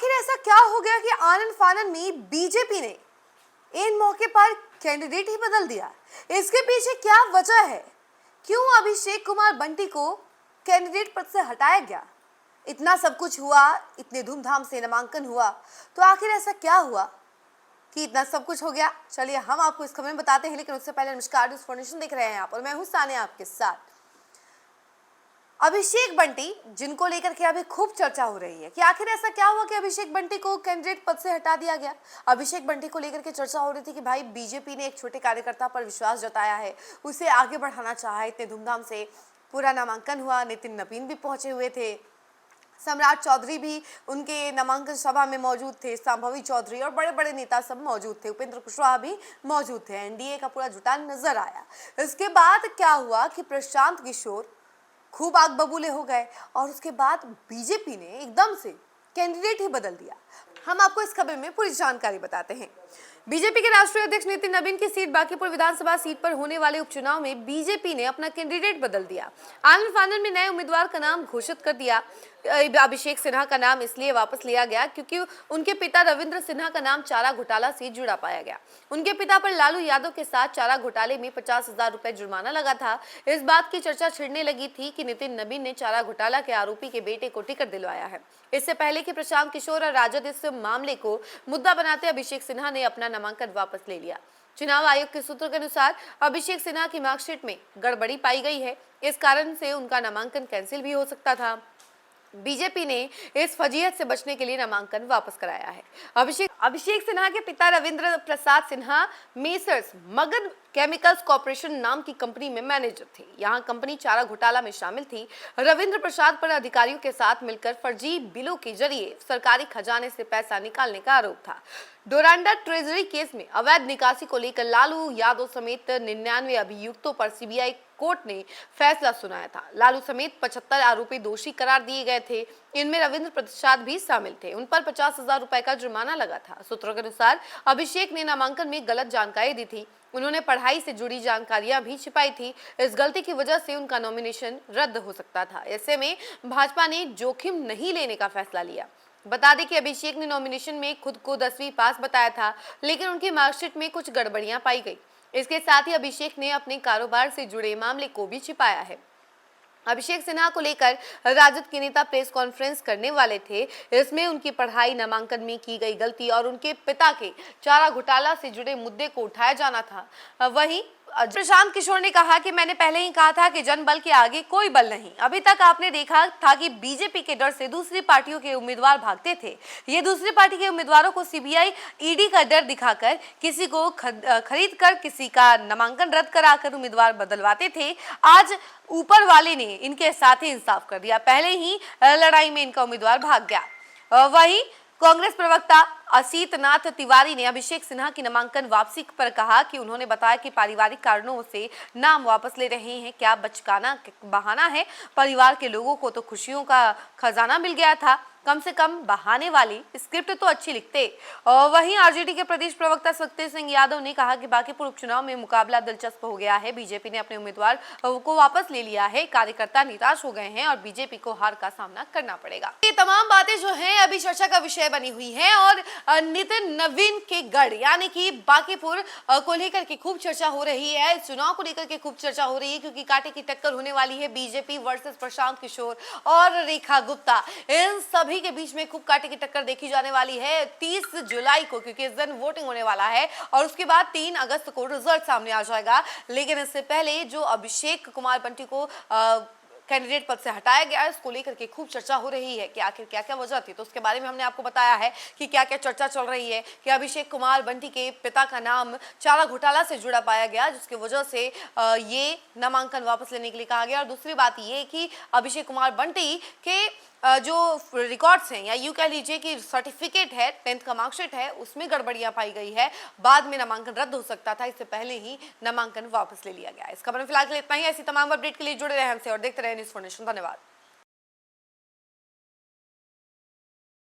आखिर ऐसा क्या हो गया कि आनन फानन में बीजेपी ने इन मौके पर कैंडिडेट ही बदल दिया? इसके पीछे क्या वजह है? क्यों अभिषेक कुमार बंटी को कैंडिडेट पद से हटाया गया? इतना सब कुछ हुआ, इतने धूमधाम से नामांकन हुआ, तो आखिर ऐसा क्या हुआ कि इतना सब कुछ हो गया? चलिए हम आपको इस खबर में बताते हैं, लेकिन उससे पहले नमस्कार, न्यूज़ फाउंडेशन देख रहे हैं आप और मैं हूं सानिया आपके साथ। अभिषेक बंटी, जिनको लेकर के अभी खूब चर्चा हो रही है कि आखिर ऐसा क्या हुआ कि अभिषेक बंटी को कैंडिडेट पद से हटा दिया गया। अभिषेक बंटी को लेकर के चर्चा हो रही थी कि भाई बीजेपी ने एक छोटे कार्यकर्ता पर विश्वास जताया है, उसे आगे बढ़ाना चाहा। इतने धूमधाम से पूरा नामांकन हुआ, नितिन नवीन भी पहुंचे हुए थे, सम्राट चौधरी भी उनके नामांकन सभा में मौजूद थे, संभवी चौधरी और बड़े बड़े नेता सब मौजूद थे, उपेंद्र कुशवाहा भी मौजूद थे। एनडीए का पूरा जुटान नजर आया। इसके बाद क्या हुआ कि प्रशांत किशोर खूब आग बबूले हो गए और उसके बाद बीजेपी ने एकदम से कैंडिडेट ही बदल दिया। हम आपको इस खबर में पूरी जानकारी बताते हैं। बीजेपी के राष्ट्रीय अध्यक्ष नितिन नवीन की सीट बांकीपुर विधानसभा सीट पर होने वाले उपचुनाव में बीजेपी ने अपना कैंडिडेट बदल दिया। आनन फानन में नए उम्मीदवार का नाम घोषित कर दिया। अभिषेक सिन्हा का नाम इसलिए वापस लिया गया क्योंकि उनके पिता रविंद्र सिन्हा का नाम चारा घोटाला से जुड़ा पाया गया। उनके पिता पर लालू यादव के साथ चारा घोटाले में 50,000 रुपए जुर्माना लगा था। इस बात की चर्चा छिड़ने लगी थी कि नितिन नवीन ने चारा घोटाला के आरोपी के बेटे को टिकट दिलवाया है। इससे पहले कि प्रशांत किशोर और राजद इस मामले को मुद्दा बनाते अभिषेक सिन्हा ने अपना नामांकन वापस ले लिया। चुनाव आयोग के सूत्रों के अनुसार अभिषेक सिन्हा की मार्कशीट में गड़बड़ी पाई गई है। इस कारण से उनका नामांकन कैंसिल भी हो सकता था। बीजेपी ने इस फजीहत से बचने के लिए नामांकन वापस कराया है। अभिषेक सिन्हा के पिता Ravindra Prasad Sinha messrs Magadh chemicals corporation नाम की कंपनी में मैनेजर थे। यहां कंपनी चारा घोटाला में शामिल थी। रविंद्र प्रसाद पर अधिकारियों के साथ मिलकर फर्जी बिलों के जरिए सरकारी खजाने से पैसा निकालने का आरोप था। डोरांडा ट्रेजरी केस में अवैध निकासी को लेकर लालू यादव समेत 99 अभियुक्तों पर सीबीआई कोर्ट ने फैसला सुनाया था। लालू समेत 75 आरोपी दोषी करार दिए गए थे। इनमें रविंद्र प्रसाद भी शामिल थे। उन पर 50,000 रुपए का जुर्माना लगा था। सूत्रों के अनुसार अभिषेक ने नामांकन में गलत जानकारी दी थी। उन्होंने पढ़ाई से जुड़ी जानकारियां भी छिपाई थी। इस गलती की वजह से उनका नॉमिनेशन रद्द हो सकता था। ऐसे में भाजपा ने जोखिम नहीं लेने का फैसला लिया। बता दें कि अभिषेक ने नॉमिनेशन में खुद को 10वीं पास बताया था, लेकिन उनकी मार्कशीट में कुछ गड़बड़ियां पाई गई। इसके साथ ही अभिषेक ने अपने कारोबार से जुड़े मामले को भी छिपाया है। अभिषेक सिन्हा को लेकर राजद के नेता प्रेस कॉन्फ्रेंस करने वाले थे। इसमें उनकी पढ़ाई, नामांकन में की गई गलती और उनके पिता के चारा घोटाला से जुड़े मुद्दे को उठाया जाना था। वहीं प्रशांत किशोर ने कहा कि मैंने पहले ही कहा था कि जनबल के आगे कोई बल नहीं। अभी तक आपने देखा था कि बीजेपी के डर से दूसरी पार्टियों के उम्मीदवार भागते थे। ये दूसरी पार्टी के उम्मीदवारों को सीबीआई, ईडी का डर दिखाकर किसी को खरीद कर किसी का नामांकन रद्द कराकर उम्मीदवार बदलवाते थे। आज ऊपर वाले ने इनके साथ ही इंसाफ कर दिया। पहले ही लड़ाई में इनका उम्मीदवार भाग गया। वहीं कांग्रेस प्रवक्ता असीत नाथ तिवारी ने अभिषेक सिन्हा की नामांकन वापसी पर कहा कि उन्होंने बताया कि पारिवारिक कारणों से नाम वापस ले रहे हैं। क्या बचकाना बहाना है? परिवार के लोगों को तो खुशियों का खजाना मिल गया था। कम से कम बहाने वाली स्क्रिप्ट तो अच्छी लिखते। और वहीं आरजेडी के प्रदेश प्रवक्ता शक्ति सिंह यादव ने कहा कि बांकीपुर उपचुनाव में मुकाबला दिलचस्प हो गया है। बीजेपी ने अपने उम्मीदवार को वापस ले लिया है। कार्यकर्ता निराश हो गए हैं और बीजेपी को हार का सामना करना पड़ेगा। ये तमाम बातें जो है अभी चर्चा का विषय बनी हुई है और नितिन नवीन के गढ़ यानी कि बांकीपुर को लेकर के खूब चर्चा हो रही है। इस चुनाव को लेकर के खूब चर्चा हो रही है क्योंकि कांटे की टक्कर होने वाली है। बीजेपी वर्सेस प्रशांत किशोर और रेखा गुप्ता, इन सभी के बीच में खूब कांटे की टक्कर देखी जाने वाली है 30 जुलाई को, क्योंकि इस दिन वोटिंग होने वाला है और उसके बाद 3 अगस्त को रिजल्ट सामने आ जाएगा। लेकिन इससे पहले जो अभिषेक कुमार बंटी को कैंडिडेट पद से हटाया गया है, इसको लेकर के खूब चर्चा हो रही है कि आखिर क्या क्या वजह थी। तो उसके बारे में हमने आपको बताया है कि क्या क्या चर्चा चल रही है कि अभिषेक कुमार बंटी के पिता का नाम चारा घोटाला से जुड़ा पाया गया, जिसकी वजह से ये नामांकन वापस लेने के लिए कहा गया। और दूसरी बात ये कि अभिषेक कुमार बंटी के जो रिकॉर्ड्स हैं या यूं कह लीजिए कि सर्टिफिकेट है, 10th का मार्कशीट है, उसमें गड़बड़ियां पाई गई है। बाद में नामांकन रद्द हो सकता था, इससे पहले ही नामांकन वापस ले लिया गया। इस खबर में फिलहाल के लिए इतना ही। ऐसी तमाम अपडेट के लिए जुड़े रहे हमसे और देखते रहे न्यूज़ फाउंडेशन। धन्यवाद।